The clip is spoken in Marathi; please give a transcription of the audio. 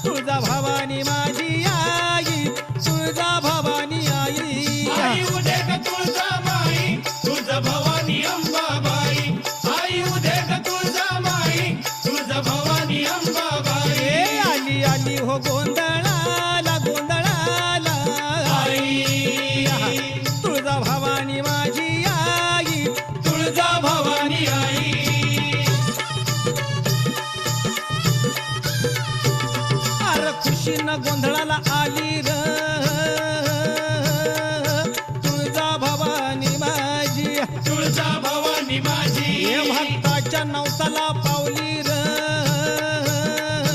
तुळजा भवानी माझी आई तुळजा भवानी आई आई उदे ग तुळजामाई तुळजा भवानी अंबाबाई आई उदे ग तुळजामाई तुळजा भवानी अंबाबाई ए आली आली हो गोंधळाला गोंधळाला आई तुळजा भवानी माझी आई तुळजा भवानी आई अरे खुशीनं गोंधळाला आली र तुळजा भवानी माझी तुळजा भवानी माझी हे भक्ताच्या नवसाला